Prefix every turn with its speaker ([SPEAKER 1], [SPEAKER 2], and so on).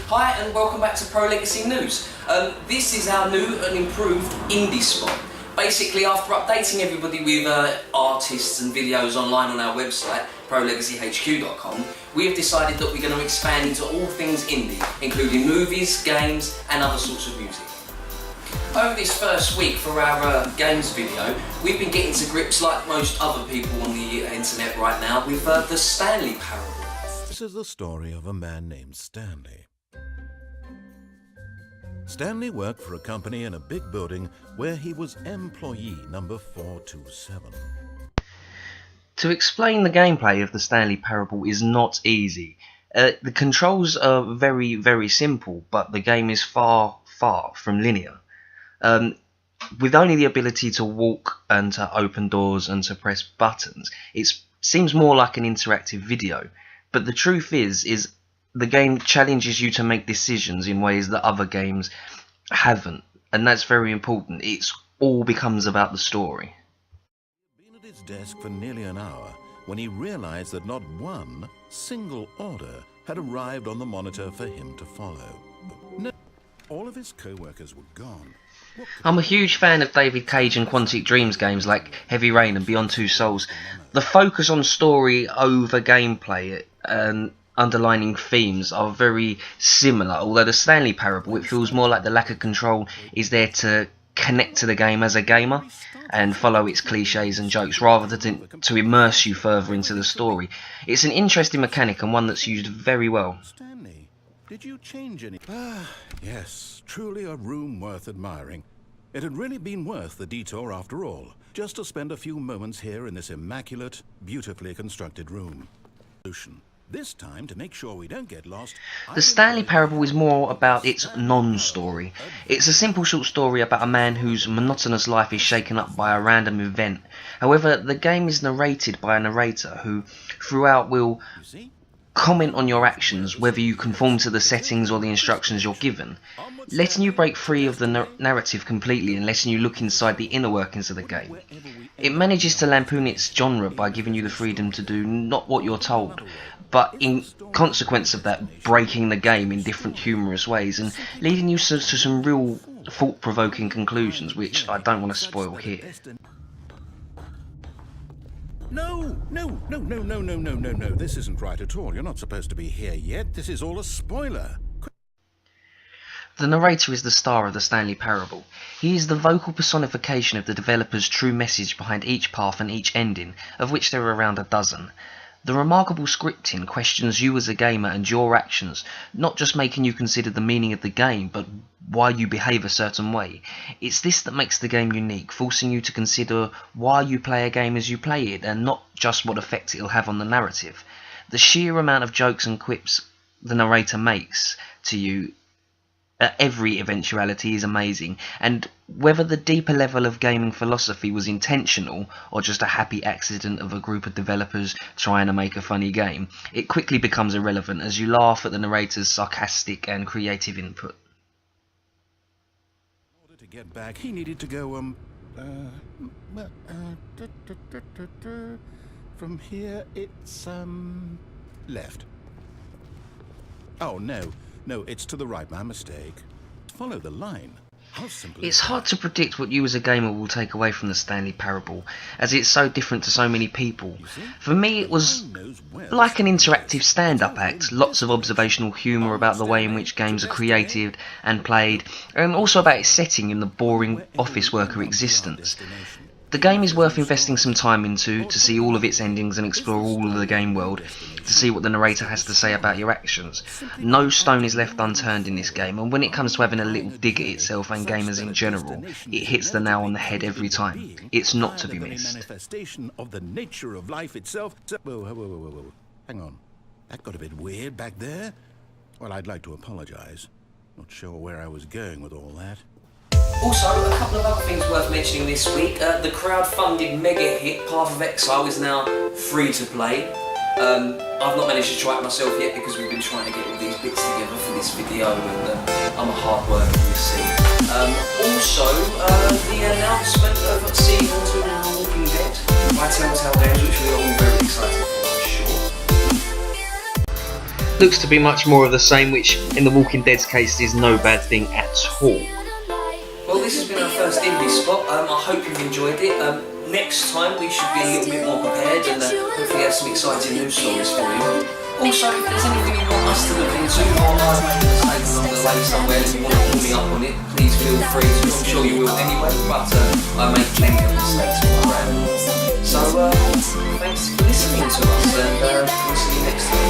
[SPEAKER 1] Hi and welcome back to Pro Legacy News. This is our new and improved indie spot. Basically, after updating everybody with artists and videos online on our website, prolegacyhq.com, we have decided that we're going to expand into all things indie, including movies, games and other sorts of music. Over this first week for our games video, we've been getting to grips, like most other people on the internet right now, with the Stanley Parable.
[SPEAKER 2] This is the story of a man named Stanley. Stanley worked for a company in a big building where he was employee number 427.
[SPEAKER 3] To explain the gameplay of the Stanley Parable is not easy. The controls are very, very simple, but the game is far, far from linear. With only the ability to walk and to open doors and to press buttons, it seems more like an interactive video. But the truth is the game challenges you to make decisions in ways that other games haven't, and that's very important. It all becomes about the story.
[SPEAKER 2] He'd been at his desk for nearly an hour when he realized that not one single order had arrived on the monitor for him to follow. No, all of his co-workers were gone.
[SPEAKER 3] I'm a huge fan of David Cage and Quantic Dreams games like Heavy Rain and Beyond Two Souls. The focus on story over gameplay and underlining themes are very similar, although the Stanley Parable, it feels more like the lack of control is there to connect to the game as a gamer and follow its cliches and jokes rather than to immerse you further into the story. It's an interesting mechanic and one that's used very well.
[SPEAKER 2] Stanley, did you change any? Yes, truly a room worth admiring. It had really been worth the detour after all, just to spend a few moments here in this immaculate, beautifully constructed room. This time, to make sure we don't get lost...
[SPEAKER 3] The Stanley Parable is more about its non-story. It's a simple short story about a man whose monotonous life is shaken up by a random event. However, the game is narrated by a narrator who, throughout, will comment on your actions, whether you conform to the settings or the instructions you're given, letting you break free of the narrative completely and letting you look inside the inner workings of the game. It manages to lampoon its genre by giving you the freedom to do not what you're told, but in consequence of that, breaking the game in different humorous ways and leading you to some real thought-provoking conclusions, which I don't want to spoil here.
[SPEAKER 2] No, this isn't right at all. You're not supposed to be here yet. This is all a spoiler.
[SPEAKER 3] The narrator is the star of the Stanley Parable. He is the vocal personification of the developer's true message behind each path and each ending, of which there are around a dozen. The remarkable scripting questions you as a gamer and your actions, not just making you consider the meaning of the game, but why you behave a certain way. It's this that makes the game unique, forcing you to consider why you play a game as you play it, and not just what effect it'll have on the narrative. The sheer amount of jokes and quips the narrator makes to you at every eventuality is amazing, and whether the deeper level of gaming philosophy was intentional or just a happy accident of a group of developers trying to make a funny game, it quickly becomes irrelevant as you laugh at the narrator's sarcastic and creative input.
[SPEAKER 2] In order to get back, he needed to go, from here, it's, left. Oh, no, it's to the right, my mistake. Follow the line. How simple
[SPEAKER 3] It's hard to predict what you as a gamer will take away from the Stanley Parable, as it's so different to so many people. For me, it was like an interactive stand-up act, lots of observational humour about the way in which games are created and played, and also about its setting in the boring office worker existence. The game is worth investing some time into, to see all of its endings and explore all of the game world, to see what the narrator has to say about your actions. No stone is left unturned in this game, and when it comes to having a little dig at itself and gamers in general, it hits the nail on the head every time. It's not to be missed.
[SPEAKER 2] Manifestation of the nature of life itself. Whoa. Hang on. That got a bit weird back there. Well, I'd like to apologize. Not sure where I was going with all that.
[SPEAKER 1] Also, a couple of other things worth mentioning this week. The crowd-funded mega hit Path of Exile is now free to play. I've not managed to try it myself yet because we've been trying to get all these bits together for this video, and I'm a hard worker, you see. Also, the announcement of Season 2 of The Walking Dead by Telltale Games, which we're all very excited for, I'm sure.
[SPEAKER 3] looks to be much more of the same, which in The Walking Dead's case is no bad thing at all.
[SPEAKER 1] Well, this has been our first indie spot. I hope you've enjoyed it. Next time we should be a little bit more prepared and hopefully have some exciting news stories for you. Also, if there's anything you want us to look into, or I've made a mistake along the way somewhere and you want to pull me up on it, please feel free to. I'm sure you will anyway, but I make plenty of mistakes on my brand. So, thanks for listening to us, and we'll see you next time.